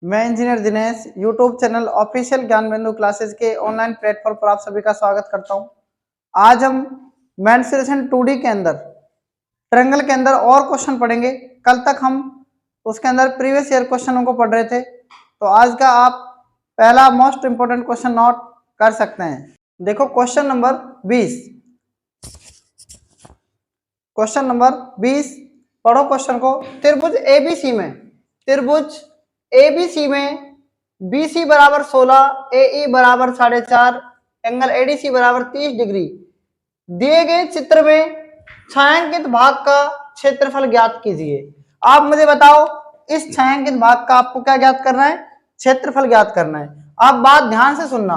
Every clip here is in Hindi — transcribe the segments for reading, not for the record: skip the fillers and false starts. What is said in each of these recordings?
मैं engineer Dinesh YouTube channel official ज्ञान बिंदु क्लासेस के ऑनलाइन प्लेटफॉर्म पर आप सभी का स्वागत करता हूं। आज हम मेंसुरेशन 2D के अंदर ट्रायंगल के अंदर और क्वेश्चन पढ़ेंगे। कल तक हम उसके अंदर प्रीवियस ईयर क्वेश्चनों को पढ़ रहे थे, तो आज का आप पहला मोस्ट इंपोर्टेंट क्वेश्चन नोट कर सकते हैं। देखो क्वेश्चन नंबर 20। क्वेश्चन नंबर 20 पढ़ो क्वेश्चन को। त्रिभुज एबीसी में बीसी बराबर 16, एई बराबर 4.5, एंगल एडीसी बराबर 30 डिग्री दिए गए चित्र में छायांकित भाग का क्षेत्रफल ज्ञात कीजिए। आप मुझे बताओ, इस छायांकित भाग का आपको क्या ज्ञात करना है? क्षेत्रफल ज्ञात करना है। आप बात ध्यान से सुनना।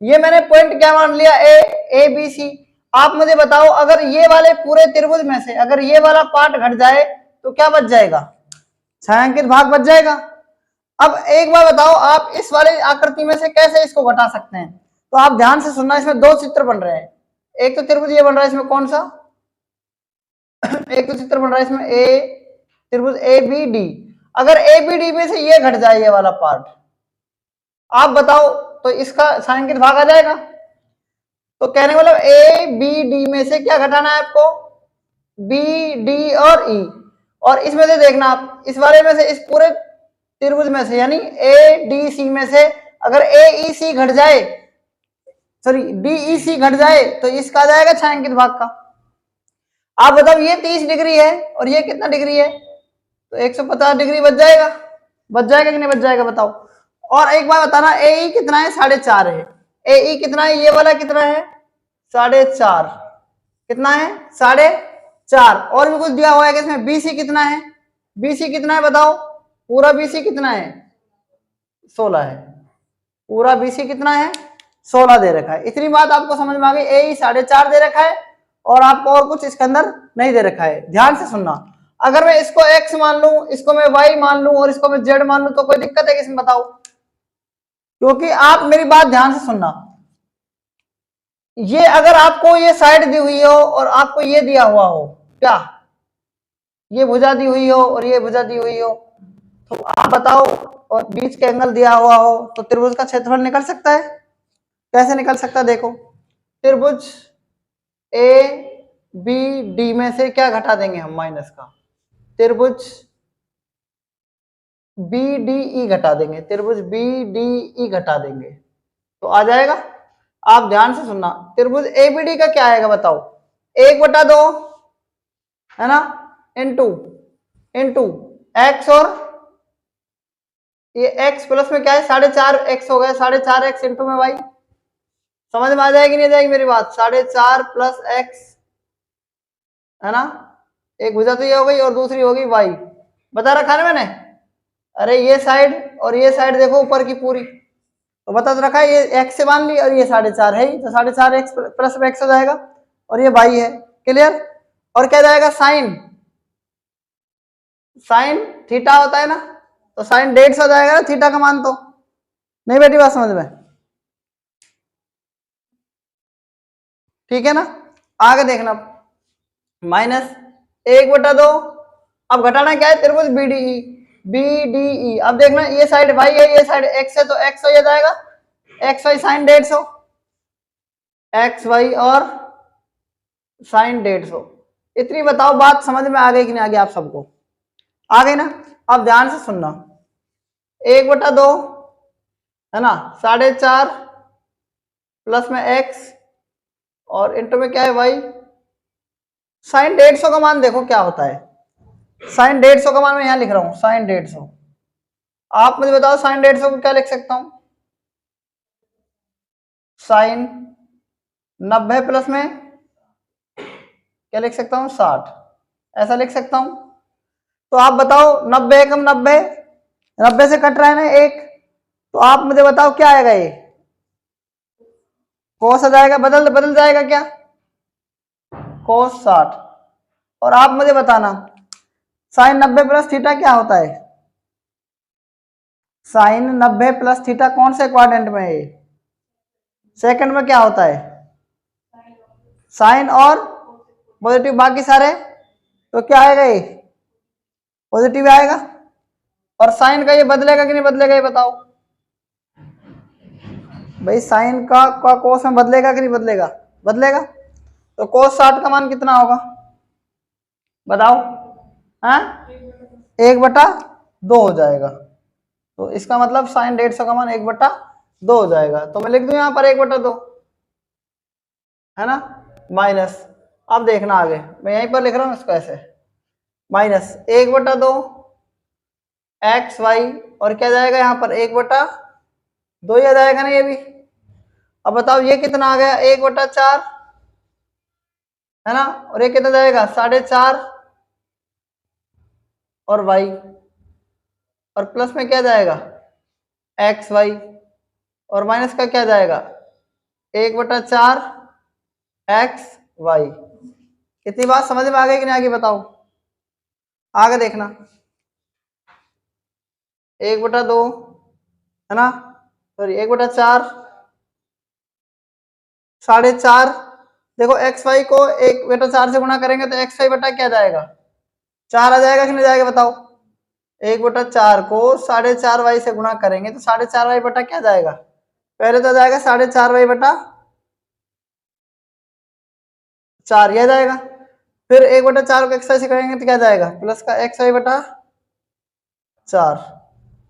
ये मैंने पॉइंट क्या मान लिया? A B C. आप मुझे बताओ, अगर ये वाले पूरे त्रिभुज में से अगर ये वाला पार्ट घट जाए तो क्या बच जाएगा? छायांकित भाग बच जाएगा। अब एक बार बताओ, आप इस वाले आकृति में से कैसे इसको घटा सकते हैं? तो आप ध्यान से सुनना। इसमें दो चित्र बन रहे हैं। एक तो त्रिभुज ये बन रहा है, इसमें कौन सा? एक तो चित्र बन रहा है इसमें त्रिभुज ए बी डी। अगर ए बी डी में से ये घट जाए, ये वाला पार्ट, आप बताओ तो इसका छायांकित भाग आ जाएगा। तो कहने मतलब ए बी डी में से क्या घटाना है आपको? बी डी और ई। और इसमें से देखना, आप इस वाले में से, इस पूरे त्रिभुज में से, यानी ए डी सी में से अगर ए ई सी घट जाए, सॉरी डी ई सी घट जाए, तो इसका आ जाएगा छायांकित भाग का। आप बताओ, ये 30 डिग्री है और ये कितना डिग्री है? तो 150 डिग्री बच जाएगा। बच जाएगा कि नहीं बच जाएगा बताओ। और एक बार बताना, ए ई कितना है? 4.5 है। ए ई कितना है? ये वाला कितना है? 4.5। कितना है? 4.5। और भी कुछ दिया हुआ है कि इसमें बीसी कितना है? बीसी कितना है बताओ? पूरा बीसी कितना है? 16 है। पूरा बीसी कितना है? 16 दे रखा है। इतनी बात आपको समझ में आ गई। ए 4.5 दे रखा है और आपको और कुछ इसके अंदर नहीं दे रखा है। ध्यान से सुनना। अगर मैं इसको x मान लूं, इसको मैं y मान लूं और इसको मैं z मान लूं, तो कोई दिक्कत है किसमें बताओ? क्योंकि आप मेरी बात ध्यान से सुनना। ये अगर आपको ये साइड दी हुई हो और आपको ये दिया हुआ हो, क्या ये भुजा दी हुई हो और ये भुजा दी हुई हो, तो आप बताओ, और बीच के एंगल दिया हुआ हो, तो त्रिभुज का क्षेत्रफल निकल सकता है? कैसे निकल सकता है? देखो, त्रिभुज ए बी डी में से क्या घटा देंगे हम? माइनस का। त्रिभुज बी डी ई घटा देंगे। त्रिभुज बी डी ई घटा देंगे तो आ जाएगा। आप ध्यान से सुनना। त्रिभुज ए बी डी का क्या आएगा बताओ? 1/2 है ना, इंटू एक्स, और ये एक्स प्लस में क्या है? 4.5 एक्स हो गया। 4.5 एक्स इंटू में वाई। समझ में आ जाएगी नहीं आ जाएगी मेरी बात? 4.5 प्लस एक्स है ना, एक भुजा तो ये हो गई और दूसरी होगी वाई। बता रखा है मैंने। अरे ये साइड और ये साइड देखो ऊपर की पूरी, तो बता तो रखा है। ये एक्स से मान ली और ये 4.5 है ही, तो 4.5 एक्स प्लस में एक्स हो जाएगा और ये वाई है। क्लियर? और क्या जाएगा? साइन थीटा होता है ना, तो साइन 150 हो जाएगा ना थीटा का मान। तो नहीं बेटी बात समझ में? ठीक है ना? आगे देखना, -1/2। अब घटाना क्या है? त्रिभुज बीडीई। अब देखना, ये साइड वाई है, ये साइड एक्स है, तो एक्स वाई आ जाएगा। X y sine 150, x y और साइन 150। इतनी बताओ, बात समझ में आ गई कि नहीं आ गई आप सबको? आ गई ना? अब ध्यान से सुनना। 1/2 है ना, 4.5 प्लस में एक्स और इंटू में क्या है? वाई। साइन 150 का मान देखो क्या होता है। साइन 150 का मान मैं यहां लिख रहा हूं, साइन 150। आप मुझे बताओ, साइन 150 को क्या लिख सकता हूं? साइन 90 प्लस में क्या लिख सकता हूं? 60। ऐसा लिख सकता हूं। तो आप बताओ, 90 एकम 90, 90 से कट रहा है ना एक, तो आप मुझे बताओ क्या आएगा? ये कोस आ जाएगा। बदल जाएगा क्या? कोस 60। और आप मुझे बताना, साइन 90 प्लस थीटा क्या होता है? साइन 90 प्लस थीटा कौन से क्वाड्रेंट में है? सेकंड में क्या होता है? साइन और पॉजिटिव, बाकी सारे तो क्या आएगा? ये पॉजिटिव आएगा। और साइन का ये बदलेगा कि नहीं बदलेगा, ये बताओ भाई। साइन का कोस में बदलेगा कि नहीं बदलेगा, बदलेगा। तो कोस 60 का मान कितना होगा बताओ, हाँ 1/2 हो जाएगा। तो इसका मतलब साइन 150 का मान 1/2 हो जाएगा। तो मैं लिख दूं यहाँ पर 1/2, है ना, माइनस। अब देखना आगे, मैं यहीं पर लिख रहा हूँ इसको ऐसे, माइनस 1/2 एक्स वाई, और क्या जाएगा यहाँ पर 1/2 ही आ जाएगा ना ये भी। अब बताओ ये कितना आ गया 1/4, है ना, और ये कितना जाएगा 4.5 और वाई, और प्लस में क्या जाएगा एक्स वाई, और माइनस का क्या जाएगा 1/4 एक्स वाई। कितनी बात समझ में आ गई कि नहीं आगे बताओ, आगे देखना 1/2, है ना, सॉरी 1/4 4.5। देखो एक्स वाई को 1/4 से गुणा करेंगे तो एक्स वाई बटा क्या जाएगा 4 आ जाएगा कि नहीं जाएगा बताओ। 1/4 को 4.5 वाई से गुणा करेंगे तो 4.5 वाई बटा क्या जाएगा, पहले तो जाएगा 4.5 वाई बटा 4, यह जाएगा। फिर 1/4 को एक्स वाई से करेंगे तो क्या जाएगा प्लस का एक्स वाई बटा 4,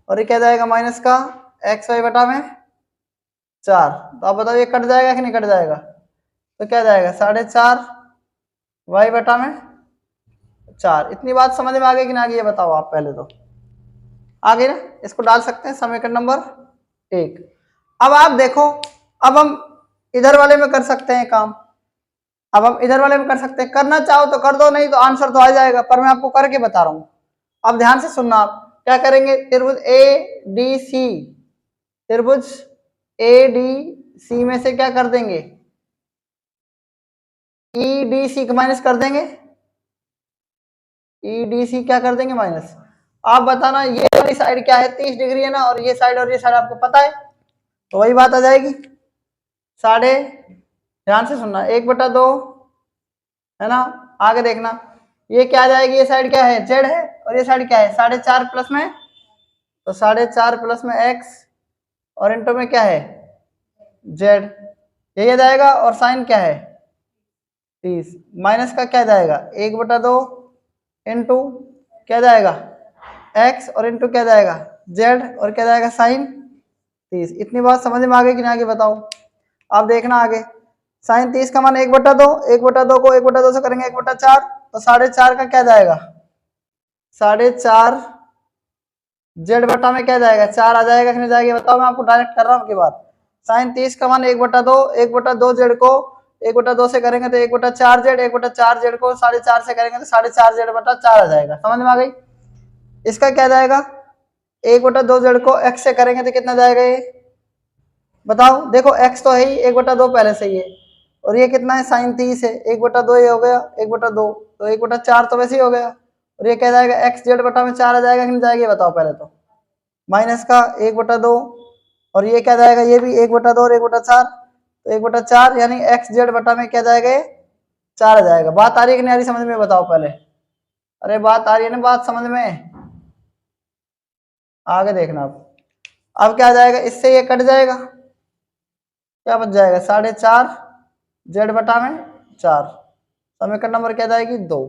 और ये क्या जाएगा माइनस का एक्स वाई बटा में 4। तो आप बताओ ये कट जाएगा कि नहीं कट जाएगा, तो क्या जाएगा 4.5 वाई बटा में 4। इतनी बात समझ में आ गई कि ना, ये बताओ आप पहले तो आ गई ना। इसको डाल सकते हैं समीकरण नंबर 1। अब आप देखो, अब हम इधर वाले में कर सकते हैं काम, अब हम इधर वाले में कर सकते हैं, करना चाहो तो कर दो, नहीं तो आंसर तो आ जाएगा, पर मैं आपको करके बता रहा हूं। अब ध्यान से सुनना, आप क्या करेंगे, त्रिभुज ए डी सी, त्रिभुज ए डी सी में से क्या कर देंगे ई डी सी को माइनस कर देंगे, ई डी सी क्या कर देंगे माइनस। आप बताना ये वाली साइड क्या है 30 डिग्री है ना, और ये साइड आपको पता है, तो वही बात आ जाएगी साढ़े, ध्यान से सुनना 1/2, है ना। आगे देखना ये क्या आ जाएगी, ये साइड क्या है जेड है, और ये साइड क्या है 4.5 प्लस में, तो 4.5 प्लस में एक्स, और इंटू में क्या है जेड, यही आ जाएगा। और साइन क्या है 30, माइनस का क्या जाएगा 1/2 इंटू क्या जाएगा एक्स, और इंटू क्या जाएगा जेड, और क्या जाएगा साइन 30। इतनी बात समझ में आ गई कि नहीं आगे बताओ। आप देखना आगे, साइन 30 का मान 1/2, 1/2 को 1/2 से करेंगे 1/4, तो 4.5 का क्या जाएगा 4.5 जेड बटा में क्या जाएगा 4 आ जाएगा कि नहीं जाएगा बताओ। मैं आपको डायरेक्ट कर रहा हूँ की बात। साइन 30 का मान 1/2, 1/2 जेड को 1/2 से करेंगे तो 1/4 जेड, 1/4 जेड को 4.5 से करेंगे तो 4.5 जेड बटा 4 आ जाएगा, समझ में आ गई। इसका क्या जाएगा 1/2 जेड को एक्स से करेंगे तो कितना जाएगा ये बताओ। देखो एक्स तो है ही 1/2 पहले से ही है, और ये कितना है साइन 30 है 1/2 ये हो गया 1/2, तो 1/4 तो वैसे ही हो गया, और ये क्या जाएगा एक्स जेड बटा में 4 आ जाएगा कि नहीं जाएगा बताओ पहले तो, माइनस का 1/2, और ये क्या जाएगा ये भी 1/2 और 1/4, तो 1/4 यानी एक्स जेड बटा में क्या जाएगा ये 4 आ जाएगा। बात आ रही है कि नहीं आ रही समझ में बताओ पहले, अरे बात आ रही है ना बात समझ में, आगे देखना। अब क्या जाएगा इससे ये कट जाएगा, क्या बच जाएगा 4.5 जेड बटा में 4, समीकरण नंबर क्या जाएगी 2।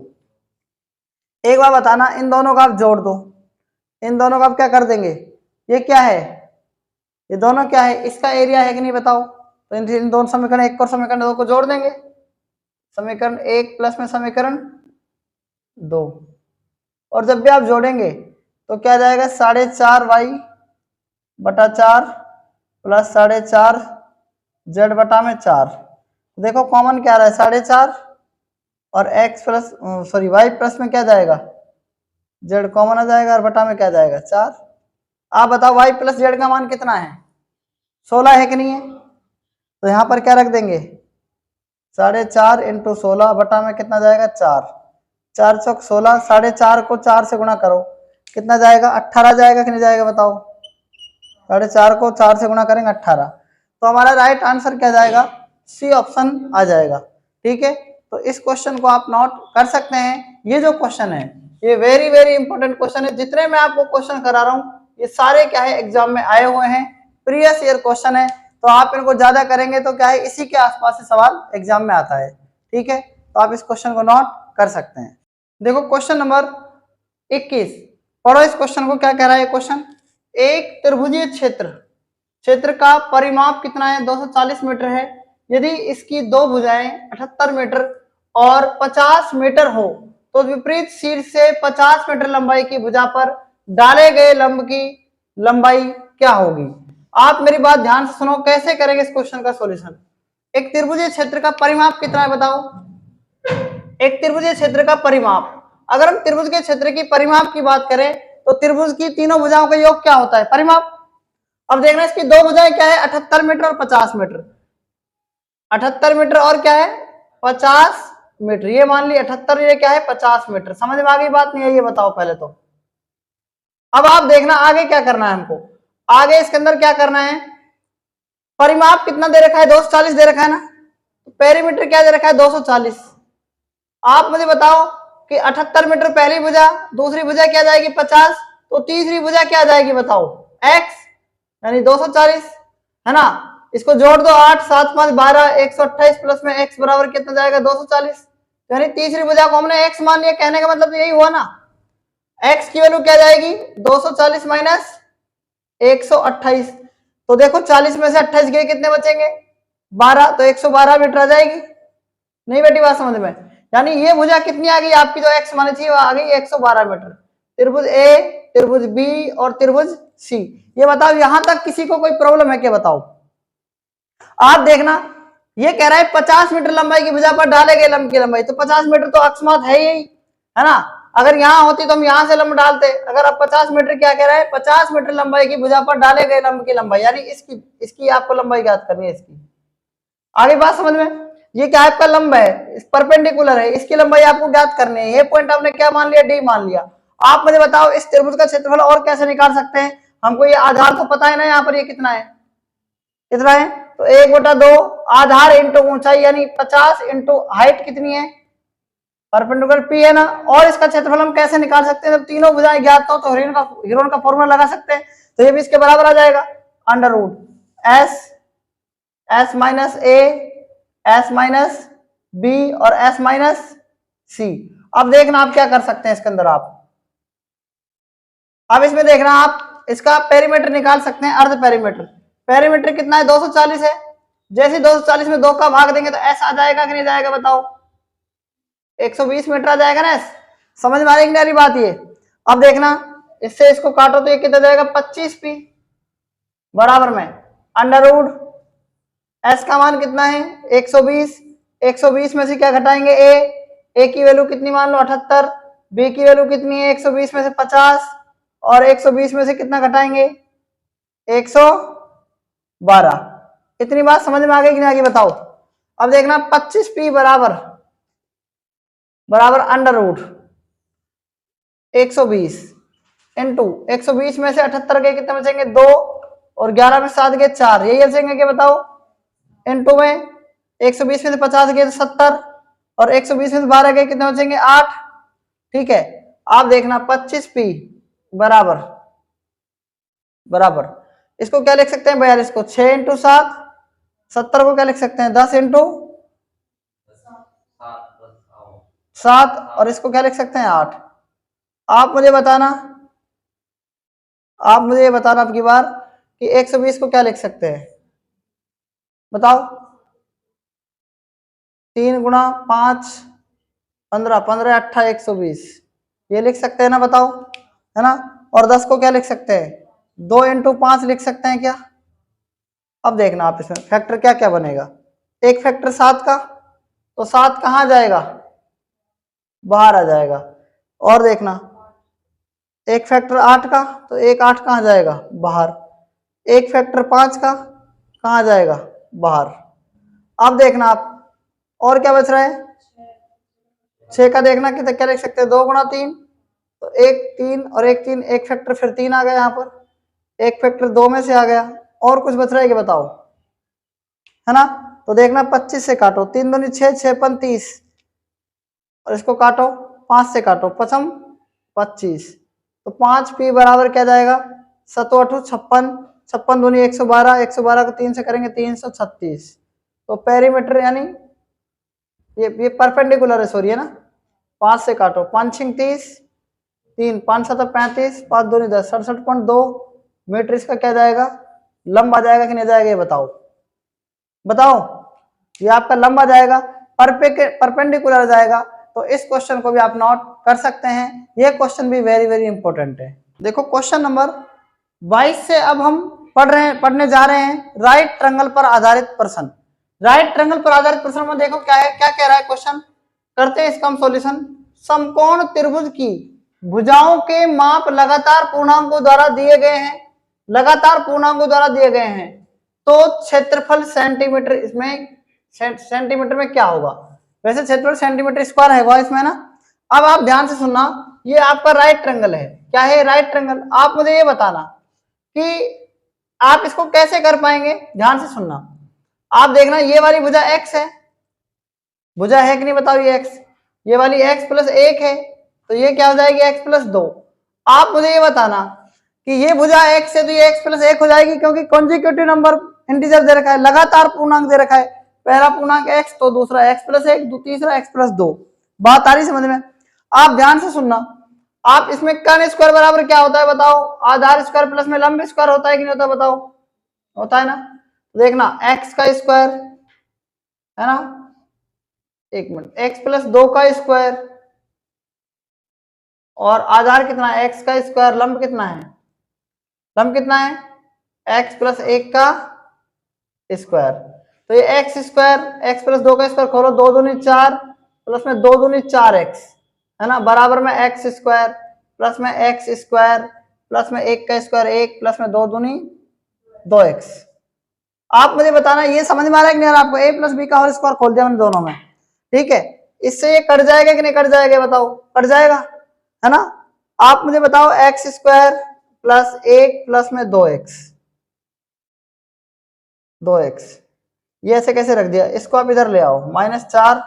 एक बार बताना इन दोनों का आप जोड़ दो, इन दोनों का आप क्या कर देंगे, ये क्या है ये दोनों क्या है इसका एरिया है कि नहीं बताओ। तो इन दोनों समीकरण 1 और समीकरण 2 को जोड़ देंगे, समीकरण 1 प्लस में समीकरण 2, और जब भी आप जोड़ेंगे तो क्या जाएगा 4.5 वाई बटा 4 प्लस 4.5 जेड बटा में 4। देखो कॉमन क्या रहा है 4.5, और x plus sorry y plus में क्या जाएगा जेड कॉमन आ जाएगा, और बटा में क्या जाएगा 4। आप बताओ वाई प्लस जेड का मान कितना है 16 है कि नहीं है, तो यहाँ पर क्या रख देंगे 4.5 इंटू 16 बटा में कितना जाएगा 4, 4 चौक 16, 4.5 को 4 से गुणा करो कितना जाएगा 18 जाएगा कि नहीं जाएगा बताओ। 4.5 को 4 से गुणा करेंगे 18, तो हमारा राइट आंसर क्या जाएगा सी ऑप्शन आ जाएगा। ठीक है, तो इस क्वेश्चन को आप नोट कर सकते हैं। ये जो क्वेश्चन है ये वेरी वेरी इंपॉर्टेंट क्वेश्चन है। जितने मैं आपको क्वेश्चन करा रहा हूँ ये सारे क्या है एग्जाम में आए हुए हैं, प्रीवियस ईयर क्वेश्चन है, तो आप इनको ज्यादा करेंगे तो क्या है इसी के आसपास से सवाल एग्जाम में आता है। ठीक है, तो आप इस क्वेश्चन को नोट कर सकते हैं। देखो क्वेश्चन नंबर 21, पढ़ो इस क्वेश्चन को, क्या कह रहा है क्वेश्चन। एक त्रिभुजीय क्षेत्र का परिमाप कितना है, 240 मीटर है। यदि इसकी दो भुजाएं 78 मीटर और 50 मीटर हो तो विपरीत शीर्ष से 50 मीटर लंबाई की भुजा पर डाले गए लंब की लंबाई क्या होगी। आप मेरी बात ध्यान से सुनो, कैसे करेंगे इस क्वेश्चन का सॉल्यूशन। एक त्रिभुजीय क्षेत्र का परिमाप कितना है बताओ। एक त्रिभुजीय क्षेत्र का परिमाप, अगर हम त्रिभुज के क्षेत्र की परिमाप की बात करें तो त्रिभुज की तीनों भुजाओं का योग क्या होता है, परिमाप। अब देखना इसकी दो भुजाएं क्या है, 78 मीटर और 50 मीटर। 78 मीटर और क्या है 50 मीटर, ये मान ली 78, ये क्या है 50 मीटर। समझ में आ गई बात, नहीं है ये बताओ पहले तो। अब आप देखना आगे क्या करना है हमको, आगे इसके अंदर क्या करना है, परिमाप कितना दे रखा है 240 दे रखा है ना, तो पेरीमीटर क्या दे रखा है 240। आप मुझे बताओ कि 78 मीटर पहली भुजा, दूसरी भुजा क्या जाएगी 50, तो तीसरी भुजा क्या जाएगी बताओ x, यानी 240 है ना। इसको जोड़ दो, 8 7 5 12, 128 प्लस में x बराबर कितना जाएगा 240, यानी तीसरी भुजा को हमने x मान लिया। कहने का मतलब यही हुआ ना, x की वैल्यू क्या जाएगी 240 माइनस 128, तो देखो 40 में से 28 गए कितने बचेंगे 12, तो 112 मीटर आ जाएगी। नहीं बेटी बात समझ में, यानी ये भुजा कितनी आ गई आपकी, जो x मानी थी वो आ गई 112 मीटर। त्रिभुज ए, त्रिभुज बी और त्रिभुज सी। ये बताओ यहां तक किसी को कोई प्रॉब्लम है क्या बताओ। आप देखना ये कह रहा है 50 मीटर लंबाई की भुजा पर डाले गए लंब की लंबाई, तो 50 मीटर तो अकस्मात है ही है ना। अगर यहां होती तो हम यहां से लंब डालते। अगर आप 50 मीटर क्या कह रहा है 50 मीटर लंबाई की भुजा पर डाले गए लंब की लंबाई, यानी इसकी आपको लंबाई ज्ञात करनी है इसकी। आगे बात समझ में, ये क्या आपका लंब है परपेंडिकुलर है, इसकी लंबाई आपको ज्ञात करनी है। ये पॉइंट आपने क्या मान लिया डी मान लिया। आप मुझे बताओ इस त्रिभुज का क्षेत्रफल और कैसे निकाल सकते हैं। हमको ये आधार तो पता है ना, यहाँ पर ये कितना है, कितना है, तो 1/2 आधार इंटू ऊंचाई, यानी 50 इंटू हाइट कितनी है परपेंडिकुलर पी है ना। और इसका क्षेत्रफल हम कैसे निकाल सकते हैं, जब तीनों भुजाएं ज्ञात हो तो हीरोन का फॉर्मूला लगा सकते हैं। तो ये भी इसके बराबर आ जाएगा अंडर रूट एस माइनस ए, एस माइनस बी और एस माइनस सी। अब देखना आप क्या कर सकते हैं इसके अंदर, अब इसमें देखना आप इसका पेरीमीटर निकाल सकते हैं, अर्ध पेरीमीटर। पेरीमीटर कितना है 240 है, जैसे 240 में 2 का भाग देंगे तो ऐसा आ जाएगा कि नहीं जाएगा बताओ, 120 मीटर आ जाएगा ना। समझ में आ रही है बात ये। अब देखना इससे इसको काटो तो ये कितना जाएगा 25 पी बराबर में अंडर रूट एस का मान कितना है 120, 120 में से क्या घटाएंगे ए की वैल्यू कितनी मान लो 78, बी की वैल्यू कितनी है 120 में से 50 और 120 में से कितना घटाएंगे 112। इतनी बात समझ में आ गई कि नहीं आ गई बताओ। अब देखना 25 पी बराबर अंडर रूट 120 इंटू 120 में से 78 के कितने बचेंगे 2 और 11 में 7 गए 4, यही बचेंगे क्या बताओ, इंटू में 120 में से 50 गए 70 और 120 में से 12 गए कितने बचेंगे 8। ठीक है, आप देखना 25 पी बराबर इसको क्या लिख सकते हैं 42 को 6 इंटू 7, 70 को क्या लिख सकते हैं 10 इंटू 7 और इसको क्या लिख सकते हैं 8। आप मुझे बताना अब की बार कि 120 को क्या लिख सकते हैं बताओ, 3 गुणा 5 15, 15 8 120 ये लिख सकते हैं ना बताओ, है ना। और 10 को क्या लिख सकते हैं 2 इंटू 5 लिख सकते हैं क्या। अब देखना आप इसमें फैक्टर क्या क्या बनेगा, एक फैक्टर 7 का तो 7 कहाँ जाएगा बाहर आ जाएगा। और देखना एक फैक्टर 8 का तो एक 8 कहाँ जाएगा बाहर, एक फैक्टर 5 का कहाँ जाएगा बाहर। अब देखना आप और क्या बच रहा है 6 का, देखना कि क्या लिख सकते हैं 2 गुणा 3 तो 1 3 और 1 3, एक फैक्टर फिर 3 आ गया यहाँ पर, एक फैक्टर 2 में से आ गया। और कुछ बच रहा है कि बताओ, है ना। तो देखना 25 से काटो 3 दूनी 6, 6 5 30 और इसको काटो 5 से काटो 5 25, तो 5p बराबर क्या जाएगा 7 8 56, 56 दूनी 112, 112 को 3 से करेंगे 336। तो पेरीमीटर यानी ये परपेंडिकुलर है, सॉरी है ना, 5 से काटो, 5 6 30, 3 5 7 35, 5 दूनी 10, 67.2 मीटर इसका क्या जाएगा, लंबा जाएगा कि नहीं जाएगा, ये बताओ बताओ। ये आपका लंबा जाएगा, परपेंडिकुलर जाएगा। तो इस क्वेश्चन को भी आप नोट कर सकते हैं, ये क्वेश्चन भी वेरी वेरी इंपॉर्टेंट है। देखो क्वेश्चन नंबर 22 से अब हम पढ़ने जा रहे हैं राइट ट्रायंगल पर आधारित प्रश्न। राइट ट्रायंगल पर आधारित प्रश्न में देखो क्या है, क्या कह रहा है क्वेश्चन, करते हैं इसका हम सॉल्यूशन। समकोण त्रिभुज की भुजाओं के माप लगातार पूर्णांकों द्वारा दिए गए हैं, लगातार पूर्णांकों द्वारा दिए गए हैं, तो क्षेत्रफल सेंटीमीटर, इसमें सेंटीमीटर में क्या होगा, वैसे क्षेत्रफल सेंटीमीटर स्क्वायर है इसमें ना। अब आप ध्यान से सुनना, ये आपका राइट ट्रायंगल है, क्या है राइट ट्रायंगल। आप मुझे ये बताना कि आप इसको कैसे कर पाएंगे, ध्यान से सुनना। आप देखना ये वाली भुजा x है, भुजा है कि नहीं बताओ ये x, ये वाली x प्लस 1 है, तो ये क्या हो जाएगी x प्लस 2। आप मुझे ये बताना कि ये भुजा x है तो ये x प्लस 1 हो जाएगी, क्योंकि कॉन्जिक्यूटिव नंबर इंटीजर दे रखा है, लगातार पूर्णांक दे रखा है, पहला पूर्णांक x तो दूसरा x प्लस 1, तीसरा x प्लस 2। बात आ रही समझ में। आप ध्यान से सुनना, आप इसमें कर्ण स्क्वायर बराबर क्या होता है बताओ, आधार स्क्वायर प्लस में लंब स्क्वायर होता है कि नहीं होता, बताओ होता है ना। देखना x का स्क्वायर है ना, एक मिनट, x प्लस 2 का स्क्वायर और आधार कितना है x का स्क्वायर, लंब कितना है, लंब कितना है x प्लस 1 का स्क्वायर। तो ये x स्क्वायर, x प्लस 2 का स्क्वायर खोलो, 2 दूनी 4 प्लस में 2 दूनी 4x है ना, बराबर में x स्क्वायर प्लस में x स्क्वायर प्लस में 1 का स्क्वायर 1 प्लस में 2 दूनी 2x। आप मुझे बताना ये समझ में आ रहा है कि नहीं आ रहा आपको, a प्लस बी का होल स्क्वायर खोल दिया मैंने दोनों में, ठीक है। इससे ये कट जाएगा कि नहीं कट जाएगा, बताओ कट जाएगा है ना। आप मुझे बताओ x स्क्वायर प्लस 1 प्लस में 2x, ये ऐसे कैसे रख दिया, इसको आप इधर ले आओ, -4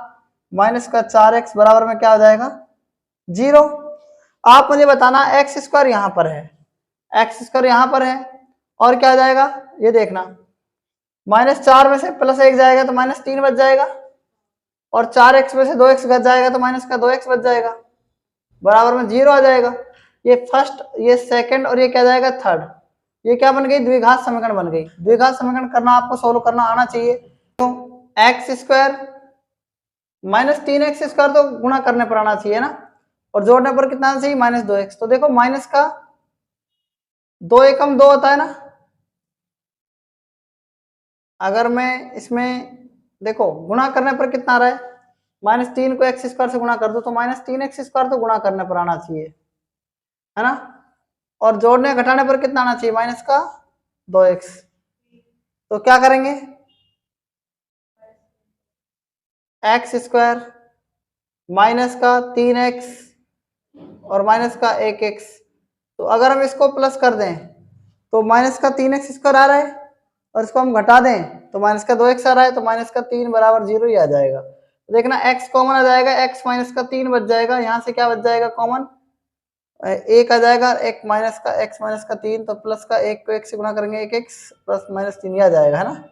माइनस का 4x बराबर में क्या हो जाएगा 0। आप मुझे बताना x स्क्वायर यहाँ पर है, x स्क्वायर यहाँ पर है, और क्या हो जाएगा ये देखना, -4 में से +1 जाएगा तो -3 बच जाएगा, और 4x में से 2x घट जाएगा तो माइनस का 2x बच जाएगा, बराबर में 0 आ जाएगा। ये फर्स्ट, ये सेकंड, और ये क्या जाएगा थर्ड। ये क्या बन गई, द्विघात समीकरण बन गई। द्विघात समीकरण करना आपको सोल्व करना आना चाहिए। तो x स्क्वायर -3x स्क्वायर तो गुणा करने पर आना चाहिए ना, और जोड़ने पर कितना आना चाहिए -2x। तो देखो माइनस का 2 एकम 2 होता है ना, अगर मैं इसमें देखो गुणा करने पर कितना आ रहा है, -3 को x स्क्वायर से गुणा कर दो तो -3x स्क्वायर तो गुणा करने पर आना चाहिए है ना, और जोड़ने घटाने पर कितना आना चाहिए माइनस का 2x। तो क्या करेंगे, x स्क्वायर माइनस का 3x और माइनस का 1x, तो अगर हम इसको प्लस कर दें तो माइनस का 3x स्क्वायर आ रहा है, और इसको हम घटा दें तो माइनस का 2x आ रहा है, तो माइनस का 3 बराबर 0 ही आ जाएगा। तो देखना x कॉमन आ जाएगा, x माइनस का 3 बच जाएगा, यहाँ से क्या बच जाएगा कॉमन 1 आ जाएगा, एक माइनस का x माइनस का 3, तो प्लस का 1 को 1 से गुणा करेंगे 1x प्लस -3 आ जाएगा है ना,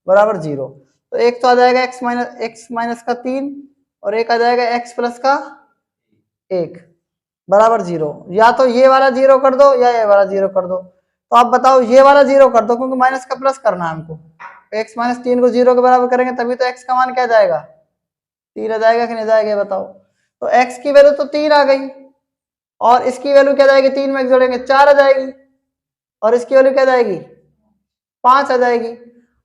बराबर 0। तो एक तो आ जाएगा x माइनस का 3, और एक आ जाएगा x प्लस का 1 बराबर 0। या तो ये वाला 0 कर दो या ये वाला 0 कर दो। तो आप बताओ ये वाला 0 कर दो, क्योंकि माइनस का प्लस करना है हमको। x माइनस 3 को 0 के बराबर करेंगे तभी तो x का मान क्या जाएगा 3 आ जाएगा कि नहीं जाएगा बताओ। तो x की वैल्यू तो 3 आ गई, और इसकी वैल्यू क्या जाएगी, 3 में जोड़ेंगे 4 आ जाएगी, और इसकी वैल्यू क्या जाएगी 5 आ जाएगी।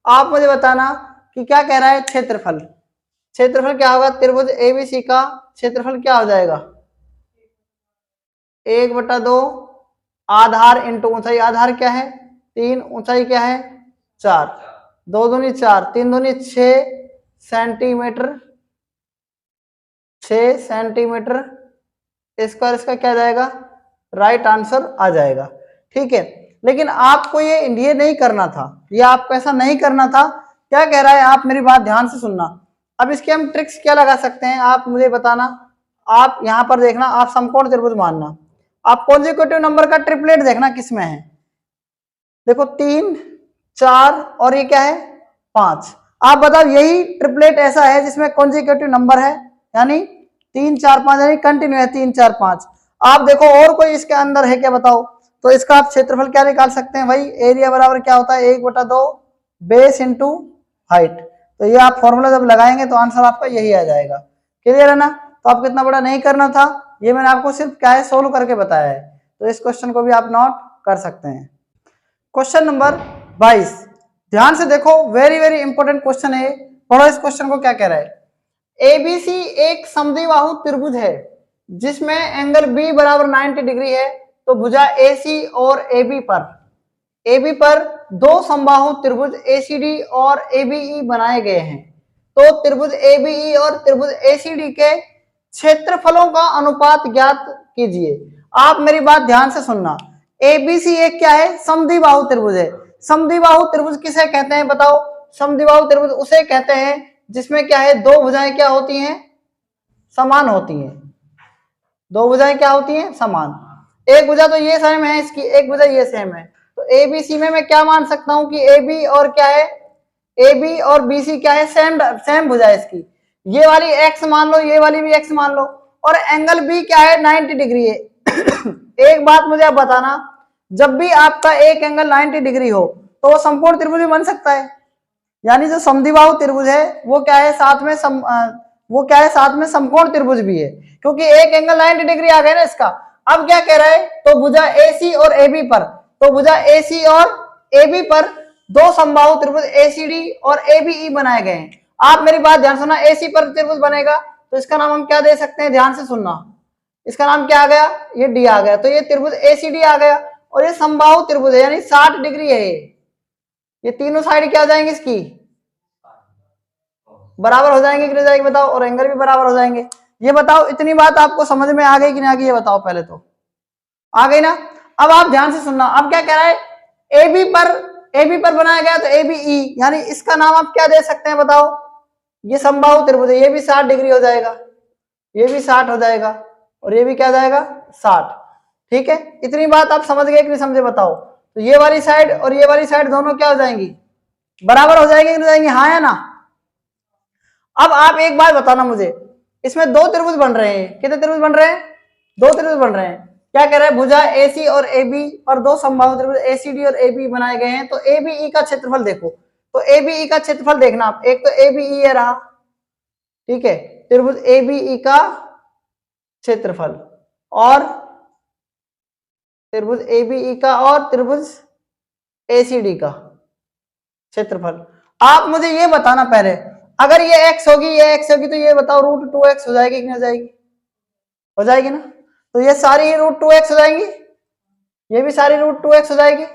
आप मुझे बताना कि क्या कह रहा है क्षेत्रफल। क्षेत्रफल क्या होगा, त्रिभुज एबीसी का क्षेत्रफल क्या हो जाएगा 1/2 आधार इंटू ऊंचाई, आधार क्या है 3, ऊंचाई क्या है 4, 2 दूनी 4, 3 दूनी 6 सेंटीमीटर, 6 सेंटीमीटर स्क्वायर, इसका क्या जाएगा राइट आंसर आ जाएगा, ठीक है। लेकिन आपको ये नहीं करना था, ये आपको ऐसा नहीं करना था। क्या कह रहा है, आप मेरी बात ध्यान से सुनना। अब इसके हम ट्रिक्स क्या लगा सकते हैं, आप मुझे बताना। आप यहां पर देखना, आप समकोण त्रिभुज मानना, आप कॉन्जिक्यूटिव नंबर का ट्रिपलेट देखना किसमें है। देखो 3, 4 और ये क्या है 5। आप बताओ यही ट्रिपलेट ऐसा है जिसमें कॉन्जिक्यूटिव नंबर है, यानी 3, 4, 5, यानी कंटिन्यू है 3, 4, 5। आप देखो और कोई इसके अंदर है क्या बताओ। तो इसका आप क्षेत्रफल क्या निकाल सकते हैं भाई, एरिया बराबर क्या होता है 1/2 बेस इंटू हाइट। तो ये आप फॉर्मूला जब लगाएंगे तो आंसर आपका यही आ जाएगा। क्लियर है ना। तो आपको इतना बड़ा नहीं करना था, ये मैंने आपको सिर्फ क्या है सोल्व करके बताया है। तो इस क्वेश्चन को भी आप नोट कर सकते हैं। क्वेश्चन नंबर 22 ध्यान से देखो, वेरी वेरी इंपॉर्टेंट क्वेश्चन है। पढ़ो इस क्वेश्चन को क्या कह रहा है। एबीसी एक समद्विबाहु त्रिभुज है जिसमें एंगल बी बराबर 90 डिग्री है। तो भुजा एसी और एबी पर दो समबाहु त्रिभुज एसीडी और एबीई बनाए गए हैं। तो त्रिभुज एबीई और त्रिभुज एसीडी के क्षेत्रफलों का अनुपात ज्ञात कीजिए। आप मेरी बात ध्यान से सुनना। एबीसी एक क्या है, समद्विबाहु त्रिभुज है। समद्विबाहु त्रिभुज किसे कहते हैं बताओ। समद्विबाहु त्रिभुज उसे कहते हैं जिसमें क्या है दो भुजाएं क्या होती हैं, समान होती हैं। दो भुजाएं क्या होती हैं, समान। एक भुजा तो ये सेम है इसकी, एक भुजा ये सेम है। तो एबीसी में मैं क्या मान सकता हूं कि एबी और क्या है, एबी और बीसी क्या है, सेम भुजा है इसकी। ये वाली एक्स मान लो, ये वाली भी एक्स मान लो, और एंगल बी क्या है 90 डिग्री है। एक बात मुझे आप बताना, जब भी आपका एक एंगल 90 डिग्री हो तो वो समकोण त्रिभुज भी बन सकता है। यानी जो समद्विबाहु त्रिभुज है वो क्या है साथ में समकोण त्रिभुज भी है, क्योंकि एक एंगल 90 डिग्री आ गया ना इसका। अब क्या कह रहा है, तो भुजा एसी और एबी पर, तो भुजा एसी और एबी पर दो समबाहु त्रिभुज एसीडी और एबीई बनाए गए हैं। आप मेरी बात ध्यान सुनना, एसी पर त्रिभुज बनेगा तो इसका नाम हम क्या दे सकते हैं, ध्यान से सुनना। इसका नाम क्या आ गया, ये डी आ गया। तो ये त्रिभुज एसीडी आ गया और ये समबाहु त्रिभुज है यानी 60 डिग्री है। ये तीनों साइड क्या हो जाएंगे इसकी, बराबर हो जाएंगे कि नहीं जाएंगे बताओ, और एंगल भी बराबर हो जाएंगे। ये बताओ इतनी बात आपको समझ में आ गई कि नहीं आ गई, ये बताओ पहले तो आ गई ना। अब आप ध्यान से सुनना, अब क्या कह रहा है, एबी पर बनाया गया तो एबीई, यानी इसका नाम आप क्या दे सकते हैं बताओ। ये समबाहु त्रिभुज है, ये भी 60 डिग्री हो जाएगा, ये भी 60 हो जाएगा, और ये भी क्या जाएगा 60। ठीक है, इतनी बात आप समझ गए कि नहीं समझे बताओ। तो ये वाली साइड और ये वाली साइड दोनों क्या हो जाएंगी, बराबर हो जाएंगे कि नहीं जाएंगे, हाँ या ना। अब आप एक बात बताना मुझे, इसमें दो त्रिभुज बन रहे हैं, कितने त्रिभुज बन रहे हैं, दो त्रिभुज बन रहे हैं। क्या कह रहा है, भुजा एसी और एबी पर दो समबाहु त्रिभुज एसीडी और एबी बनाए गए हैं। तो एबीई का क्षेत्रफल देखो, तो एबीई का क्षेत्रफल देखना आप। एक तो एबीई है रहा, ठीक है, त्रिभुज एबीई का क्षेत्रफल और त्रिभुज एबीई का और त्रिभुज एसीडी का क्षेत्रफल। आप मुझे ये बताना पहले, अगर ये x होगी ये x होगी तो ये बताओ √2x हो जाएगी कि नहीं हो जाएगी, हो जाएगी ना। तो ये सारी ही √2x हो जाएंगी, ये भी सारी √2x हो जाएगी,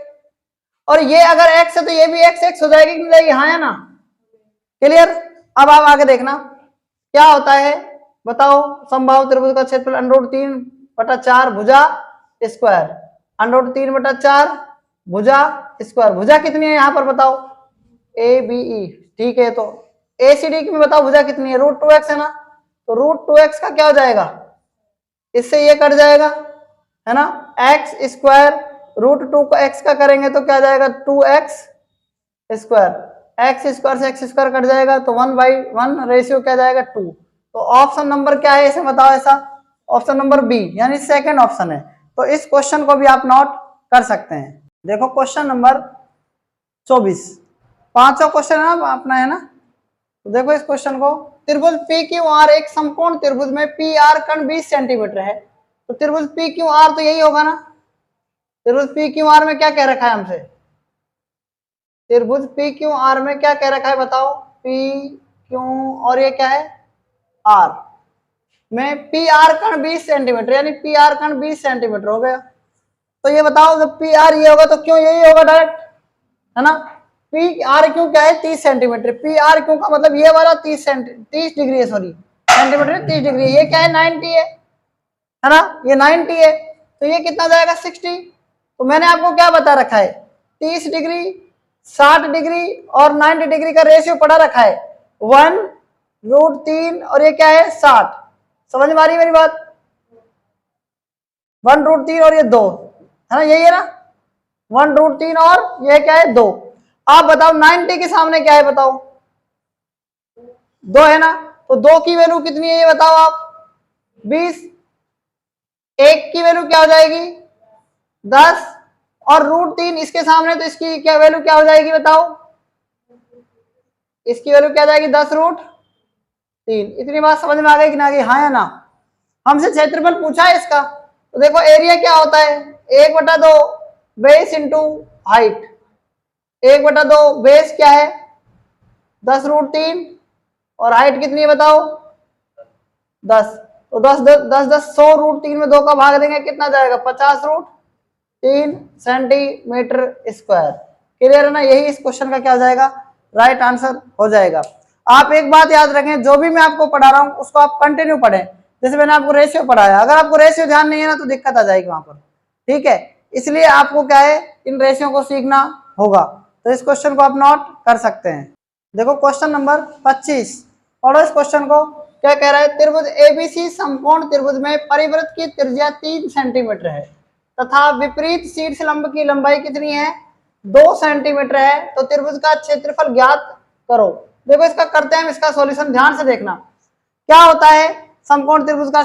और ये अगर x है तो ये भी x हो जाएगी कि नहीं जाएगी, हाँ या ना। क्लियर। अब आप आगे देखना क्या होता है बताओ। समबाहु त्रिभुज का क्षेत्रफल √3/4 भुजा स्क्वायर, √3/4 भुजा स्क्वायर। भुजा कितनी है यहाँ पर बताओ, एबीई, ठीक है। तो एसीडी की में बताओ भुजा कितनी है, √2x है ना। तो √2x का क्या हो जाएगा, इससे ये कट जाएगा है ना, x स्क्वायर √2 को x का करेंगे तो क्या जाएगा 2x स्क्वायर, x स्क्वायर से x स्क्वायर कट जाएगा तो 1/1 रेशियो क्या जाएगा 2। तो ऑप्शन नंबर क्या है इसे बताओ, ऐसा ऑप्शन नंबर बी यानी सेकंड ऑप्शन है। तो इस क्वेश्चन को भी आप नोट कर सकते हैं। देखो क्वेश्चन नंबर 24 पांचवा क्वेश्चन है ना अपना, है ना। तो देखो इस क्वेश्चन को, त्रिभुज पी क्यू आर एक समकोण त्रिभुज में पी आर कर्ण 20 सेंटीमीटर है। तो त्रिभुज पी क्यू आर तो यही होगा ना। त्रिभुज पी क्यू आर में क्या कह रखा है हमसे, त्रिभुज पी क्यू आर में क्या कह रखा है बताओ, पी क्यू और ये क्या है आर में पी आर कर्ण 20 सेंटीमीटर, यानी पी आर कर्ण 20 सेंटीमीटर हो गया। तो ये बताओ जब पी आर ये होगा तो क्यों यही होगा डायरेक्ट, है ना। पी आर क्यू क्या है 30 सेंटीमीटर, पी आर क्यू का मतलब ये वाला 30 डिग्री है, सॉरी सेंटीमीटर 30 डिग्री है। ये क्या है 90 है ना, ये 90 है। तो ये कितना जाएगा 60। तो मैंने आपको क्या बता रखा है, 30 डिग्री 60 डिग्री और 90 डिग्री का रेशियो पढ़ा रखा है 1√3 और ये क्या है 60। समझ में आ रही है मेरी बात। 1√3 और ये 2 है ना, यही है ना, 1√3 और ये क्या है 2। आप बताओ 90 के सामने क्या है बताओ, 2 है ना, तो 2 की वैल्यू कितनी है ये बताओ आप, 20। 1 की वैल्यू क्या हो जाएगी 10 और √3 इसके सामने, तो इसकी क्या वैल्यू क्या हो जाएगी बताओ, इसकी वैल्यू क्या आ जाएगी 10√3। इतनी बात समझ में आ गई कि ना गई, हाँ या ना। हमसे क्षेत्रफल पूछा है इसका, तो देखो एरिया क्या होता है 1/2 बेस इंटू हाइट, 1/2 बेस क्या है 10√3 और हाइट कितनी है बताओ 10, तो 10 100√3 में 2 का भाग देंगे कितना जाएगा 50√3 सेंटीमीटर स्क्वायर। क्लियर है ना, यही इस क्वेश्चन का क्या हो जाएगा राइट आंसर हो जाएगा। आप एक बात याद रखें, जो भी मैं आपको पढ़ा रहा हूं उसको आप कंटिन्यू पढ़ें। जैसे मैंने आपको रेशियो पढ़ाया, अगर आपको रेशियो ध्यान नहीं है ना तो दिक्कत आ जाएगी वहां पर, ठीक है। इसलिए आपको क्या है इन रेशियो को सीखना होगा। तो इस क्वेश्चन को आप नोट कर सकते हैं। देखो क्वेश्चन नंबर 25, पढ़ो इस क्वेश्चन को। क्या कह रहा है, त्रिभुज एबीसी समकोण त्रिभुज में परिवृत्त की त्रिज्या 3 सेंटीमीटर है तथा विपरीत शीर्षलंब की लंबाई कितनी है 2 सेंटीमीटर है, तो त्रिभुज का क्षेत्रफल ज्ञात करो। देखो इसका करते हैं हम इसका सॉल्यूशन, ध्यान से देखना क्या होता है समकोण त्रिभुज का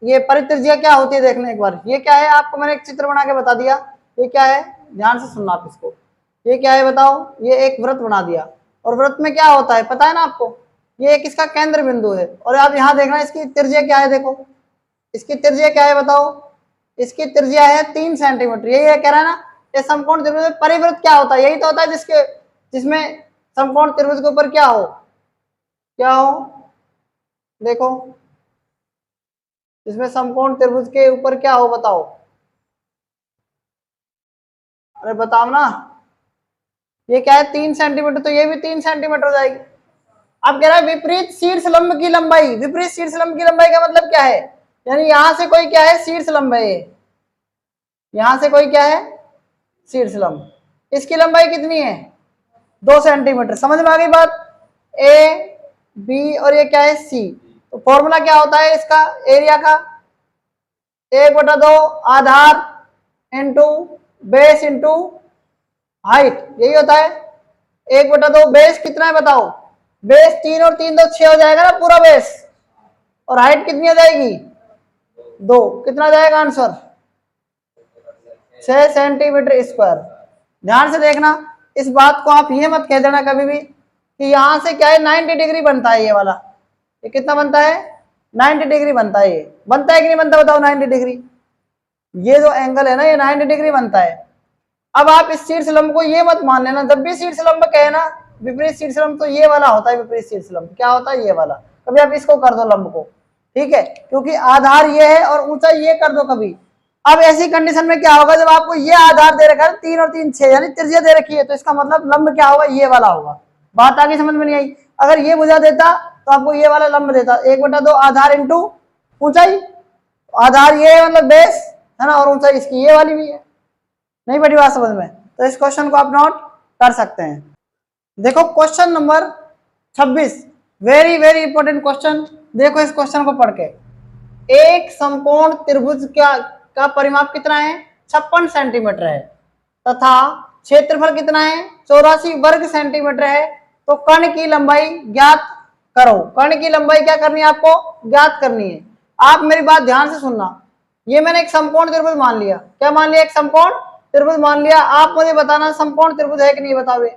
ये परित्रिज्या क्या होती है देखना एक बार। ये क्या है, आपको मैंने एक चित्र बना के बता दिया, ये क्या है ध्यान से सुनना आप इसको। ये क्या है बताओ, ये एक वृत्त बना दिया, और वृत्त में क्या होता है पता है ना आपको, ये एक इसका केंद्र बिंदु है, और आप यहाँ देखना इसकी त्रिज्या क्या है, देखो इसकी त्रिज्या क्या है बताओ, इसकी त्रिज्या है 3 सेंटीमीटर। यही है कह रहा है ना, ये समकोण त्रिभुज में परिवृत्त क्या होता है, यही तो होता है जिसमें समकोण त्रिभुज के ऊपर क्या हो देखो, इसमें समकोण त्रिभुज के ऊपर क्या हो बताओ, अरे बताओ ना, ये क्या है 3 सेंटीमीटर, तो ये भी 3 सेंटीमीटर हो जाएगी। अब कह रहा है विपरीत शीर्षलंब की लंबाई, विपरीत शीर्षलंब की लंबाई का मतलब क्या है, यानी यहां से कोई क्या है शीर्षलंब है, यहां से कोई क्या है शीर्षलंब, इसकी लंबाई कितनी है 2 सेंटीमीटर। समझ में आ गई बात, ए बी और ये क्या है सी। तो फॉर्मूला क्या होता है इसका एरिया का, 1/2 आधार इंटू बेस इंटू हाइट, यही होता है। 1/2 बेस कितना है बताओ, बेस 3 और 3 तो 6 हो जाएगा ना पूरा बेस, और हाइट कितनी हो जाएगी 2, कितना जाएगा आंसर 6 सेंटीमीटर स्क्वायर। ध्यान से देखना इस बात को, आप ये मत कह देना कभी भी कि यहां से क्या है 90 डिग्री बनता है, ये वाला ये कितना बनता है 90 डिग्री बनता है, ये बनता है कि नहीं बनता बताओ 90 डिग्री, ये जो एंगल है ना ये 90 डिग्री बनता है। अब आप इस शीर्षलंब को ये मत मान लेना, जब भी शीर्षलंब कहे ना विपरीत शीर्षलंब, तो ये वाला होता है विपरीत शीर्षलंब, क्या होता है ये वाला। कभी आप इसको कर दो लंब को, ठीक है, क्योंकि आधार ये है और ऊंचाई ये कर दो कभी। अब ऐसी कंडीशन में क्या होगा, जब आपको ये आधार दे रखा है 3 और 3 6 यानी त्रिज्या दे रखी है, तो इसका मतलब लंब क्या होगा ये वाला होगा। बात आगे समझ में नहीं आई, अगर ये बुझा देता तो आपको ये वाला लंब देता 1/2 आधार इंटू ऊंचाई, आधार ये है मतलब बेस है ना, और ऊंचाई इसकी ये वाली भी है। नहीं बड़ी बात समझ में, तो इस क्वेश्चन को आप नोट कर सकते हैं। देखो question number 26, very very important question. देखो इस क्वेश्चन को पढ़ के, एक समकोण त्रिभुज का परिमाप कितना है 56 सेंटीमीटर है तथा क्षेत्रफल कितना है 84 वर्ग सेंटीमीटर है, तो कर्ण की लंबाई ज्ञात करो। कर्ण की लंबाई क्या करनी है आपको ज्ञात करनी है। आप मेरी बात ध्यान से सुनना, ये मैंने एक समकोण त्रिभुज मान लिया, क्या मान लिया एक समकोण त्रिभुज मान लिया। आप मुझे बताना समकोण त्रिभुज है कि नहीं बताओगे।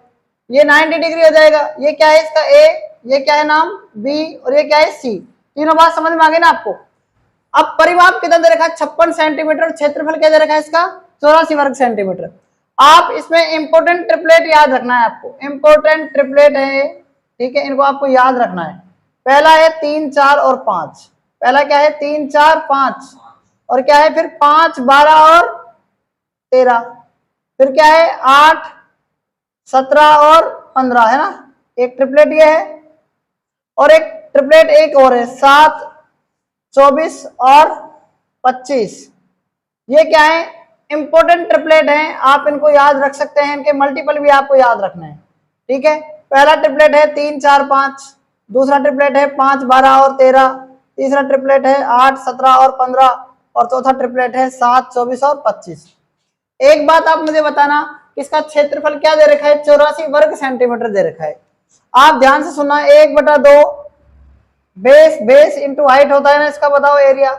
ये 90 डिग्री हो जाएगा, ये क्या है इसका ए, ये क्या है नाम बी, और ये क्या है सी। तीनों बात समझ में आ गई ना आपको। अब परिमाप कितना दे रखा है 56 सेंटीमीटर, क्षेत्रफल क्या दे रखा है इसका 84 वर्ग सेंटीमीटर। आप इसमें इंपोर्टेंट ट्रिपलेट याद रखना है आपको, इंपोर्टेंट ट्रिपलेट है, ठीक है, इनको आपको याद रखना है। पहला है 3 4 और 5, पहला क्या है 3 4 5, और क्या है फिर 5 12 और 13, फिर क्या है 8 17 और 15 है ना, एक ट्रिपलेट ये है, और एक ट्रिपलेट एक और है 7 24 और 25। ये क्या है इंपोर्टेंट ट्रिपलेट है, आप इनको याद रख सकते हैं, इनके मल्टीपल भी आपको याद रखना है, ठीक है। पहला ट्रिपलेट है 3 4 5, दूसरा ट्रिपलेट है 5 12 और 13, तीसरा ट्रिपलेट है 8 17 और 15, और चौथा ट्रिपलेट है 7, 24 और 25। एक बात आप मुझे बताना, इसका क्षेत्रफल क्या दे रखा है, 84 वर्ग सेंटीमीटर दे रखा है। आप ध्यान से सुनना, 1/2 बेस बेस इंटू हाइट होता है ना इसका, बताओ एरिया,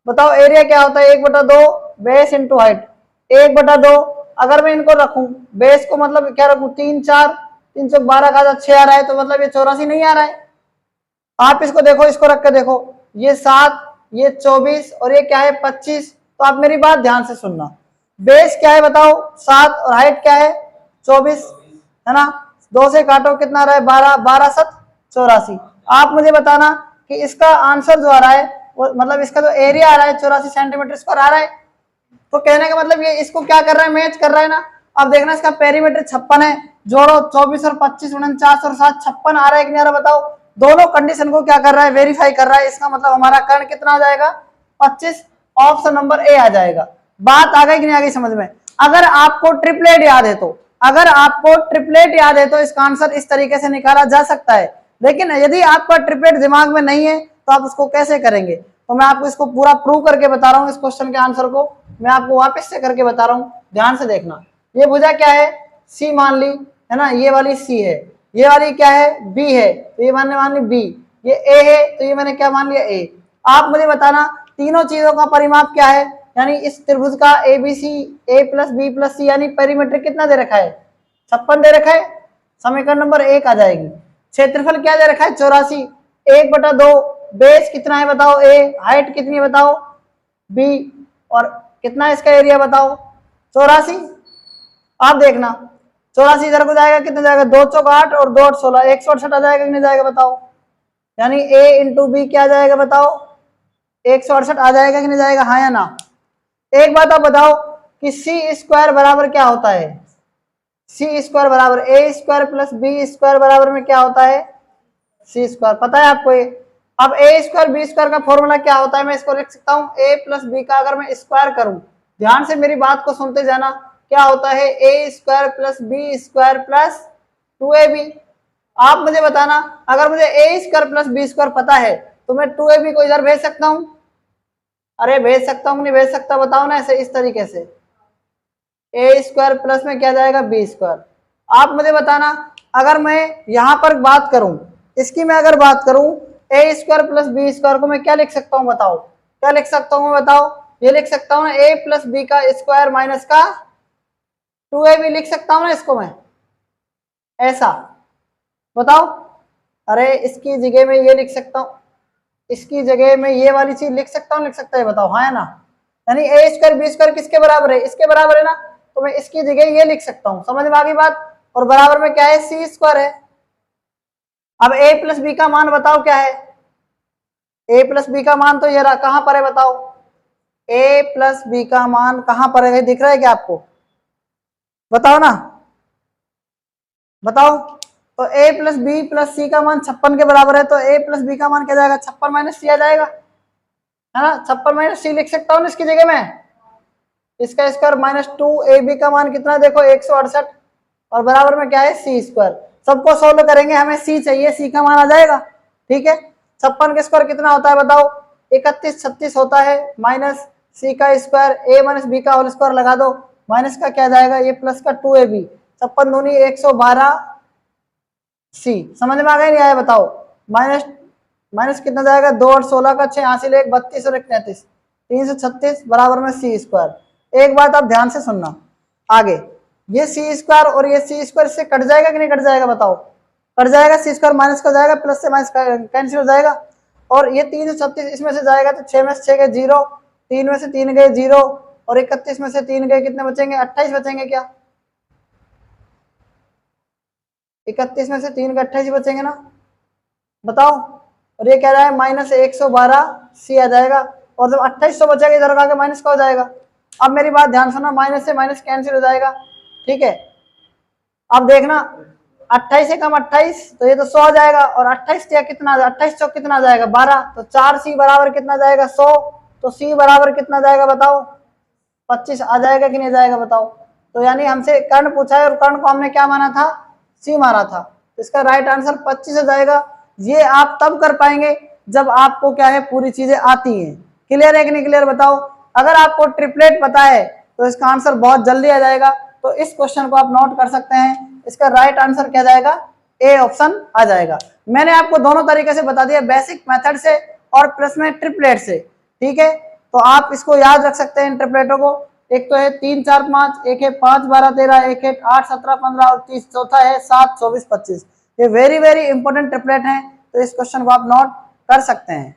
बताओ एरिया क्या होता है, 1/2 बेस इंटू हाइट, 1/2। अगर मैं इनको रखूं बेस को, मतलब क्या रखूं, 3, 4, 3 से 12 का 6 आ रहा है, तो मतलब ये 84 नहीं आ रहा है। आप इसको देखो, इसको रख के देखो, ये 7, ये 24 और ये क्या है 25। तो आप मेरी बात ध्यान से सुनना, बेस क्या है बताओ 7 और हाइट क्या है 24, है ना। 2 से काटो कितना आ रहा है 12, 12 7 84। आप मुझे बताना कि इसका आंसर जो आ रहा है वो, मतलब इसका जो एरिया आ रहा है 84 सेंटीमीटर स्क्वायर आ रहा है। तो कहने का मतलब ये इसको क्या कर रहा है, मैच कर रहा है ना। अब देखना इसका पेरीमीटर 56 है, जोड़ो 24 और 25, 49 और 7, 56 आ रहा है कि नहीं आ रहा बताओ। दोनों कंडीशन को क्या कर रहा है, वेरीफाई कर रहा है। इसका मतलब हमारा कर्ण कितना आ जाएगा 25, ऑप्शन नंबर ए आ जाएगा। बात आ गई कि नहीं आ गई समझ में। अगर आपको ट्रिपलेट याद है तो, अगर आपको ट्रिपलेट याद है तो इसका आंसर इस तरीके से निकाला जा सकता है। लेकिन यदि आपका ट्रिपलेट दिमाग में नहीं है तो आप उसको कैसे करेंगे, तो मैं आपको इसको पूरा प्रूव करके बता रहा हूँ। इस क्वेश्चन के आंसर को मैं आपको वापस से करके बता रहा हूँ, ध्यान से देखना। ये भुजा क्या है, सी मान ली, है ना, ये वाली सी है, ये वाली क्या है बी है, तो ये मान ली बी, ये ए है तो ये मैंने क्या मान लिया ए। आप मुझे बताना तीनों चीजों का परिमाप क्या है, यानी इस त्रिभुज का A B C, A plus B plus C, यानी पेरीमीटर कितना दे रखा है 56 दे रखा है, समीकरण नंबर 1 आ जाएगी। क्षेत्रफल क्या दे रखा है 84, 1/2, बेस कितना है बताओ ए, हाइट कितनी है बताओ बी, और कितना है इसका एरिया बताओ 84। आप देखना 84 इधर को जाएगा, कितना जाएगा 2 चौक 8 और 2 8 16, 168 आ जाएगा कि नहीं जाएगा बताओ। यानी a इंटू बी क्या जाएगा बताओ 168 आ जाएगा कि नहीं जाएगा, हाँ या ना। एक बात आप बताओ कि सी स्क्वायर बराबर क्या होता है, सी स्क्वायर बराबर ए स्क्वायर प्लस बी स्क्वायर बराबर में क्या होता है सी स्क्वायर, पता है आपको ये। अब ए स्क्वायर बी स्क्वायर का फॉर्मूला क्या होता है, मैं इसको लिख सकता हूँ ए प्लस बी का अगर मैं स्क्वायर करूं, ध्यान से मेरी बात को सुनते जाना, क्या होता है A square plus B square plus 2ab। आप मुझे बताना अगर मुझे A square plus B square पता है तो मैं 2ab को इधर भेज सकता हूं, अरे भेज सकता हूं नहीं भेज सकता बताओ ना, ऐसे इस तरीके से ए स्क्वायर प्लस में क्या जाएगा बी स्क्वायर। आप मुझे बताना अगर मैं यहां पर बात करूं, इसकी मैं अगर बात करूं ए स्क्वायर प्लस बी स्क्वायर को मैं क्या लिख सकता हूं बताओ, क्या लिख सकता हूं मैं बताओ, ये लिख सकता हूं ना ए प्लस बी का स्क्वायर माइनस का 2ab लिख सकता हूं ना इसको मैं, ऐसा बताओ। अरे इसकी जगह में ये लिख सकता हूं, इसकी जगह में ये वाली चीज लिख सकता हूं, लिख सकता है बताओ हाँ है ना। यानी ए स्क्वायर बी स्क्वायर किसके बराबर है, इसके बराबर है ना, तो मैं इसकी जगह ये लिख सकता हूं, समझ में आ गई बात। और बराबर में क्या है सी स्क्वायर है। अब ए प्लस बी का मान बताओ क्या है, ए प्लस बी का मान तो ये रहा, कहां पर है बताओ, ए प्लस बी का मान कहां पर है, दिख रहा है क्या आपको, बताओ ना बताओ। तो a प्लस बी प्लस सी का मान 56 के बराबर है, तो a प्लस बी का मान क्या जाएगा 56 माइनस सी आ जाएगा, है ना। 56 माइनस सी लिख सकता हूँ इसकी जगह में, इसका स्क्वायर माइनस 2ab का मान कितना देखो 168 और बराबर में क्या है सी स्क्वायर। सबको सोल्व करेंगे, हमें सी चाहिए, सी का मान आ जाएगा, ठीक है। 56 का स्क्वायर कितना होता है बताओ 31 36 होता है, माइनस सी का स्क्वायर a माइनस बी का होल स्क्वायर लगा दो, माइनस का क्या जाएगा ये प्लस का 2ab, 56 दूनी 112 सी, समझ में आ गया नहीं आया बताओ। माइनस माइनस कितना जाएगा 2 और 16 का 6 हासिल 1 32 और 1 33, 336 बराबर में सी स्क्वायर। एक बात आप ध्यान से सुनना आगे, ये सी स्क्वायर और ये सी स्क्वायर से कट जाएगा कि नहीं कट जाएगा बताओ, कट जाएगा, सी स्क्वायर माइनस का जाएगा, प्लस से माइनस कैंसिल हो जाएगा, और ये 336 इसमें से जाएगा तो 6 में से 6 गए 0, 3 में से 3 गए 0 और 31 में से 3 गए, कितने बचेंगे 28 बचेंगे क्या, 31 में से 3 का 28 बचेंगे ना, बताओ। और ये कह रहा है माइनस 112 सी आ जाएगा, और जब 2800 बचेगा इधर का माइनस का हो जाएगा। अब मेरी बात ध्यान सुना, माइनस से माइनस कैंसिल हो जाएगा, ठीक है। अब देखना 28 से कम 28 तो ये तो 100 आ जाएगा, और 28 से कितना 28 चौक कितना आ जाएगा 12, तो 4 सी बराबर कितना जाएगा 100, तो सी बराबर कितना जाएगा बताओ 25 आ जाएगा कि नहीं जाएगा बताओ। तो यानी हमसे कर्ण पूछा है और कर्ण को हमने क्या माना था सी माना था, तो इसका राइट आंसर 25 आ जाएगा। ये आप तब कर पाएंगे जब आपको क्या है पूरी चीजें आती हैं, क्लियर है कि नहीं क्लियर बताओ। अगर आपको ट्रिपलेट पता है तो इसका आंसर बहुत जल्दी आ जाएगा। तो इस क्वेश्चन को आप नोट कर सकते हैं, इसका राइट आंसर क्या जाएगा, ए ऑप्शन आ जाएगा। मैंने आपको दोनों तरीके से बता दिया, बेसिक मेथड से और प्लस में ट्रिपलेट से, ठीक है। तो आप इसको याद रख सकते हैं इन ट्रिपलेटों को। एक तो है 3 4 5, एक है 5 12 13, एक है 8 17 15 और 30, चौथा है 7 24 25। ये वेरी इंपॉर्टेंट ट्रिपलेट हैं, तो इस क्वेश्चन को आप नोट कर सकते हैं।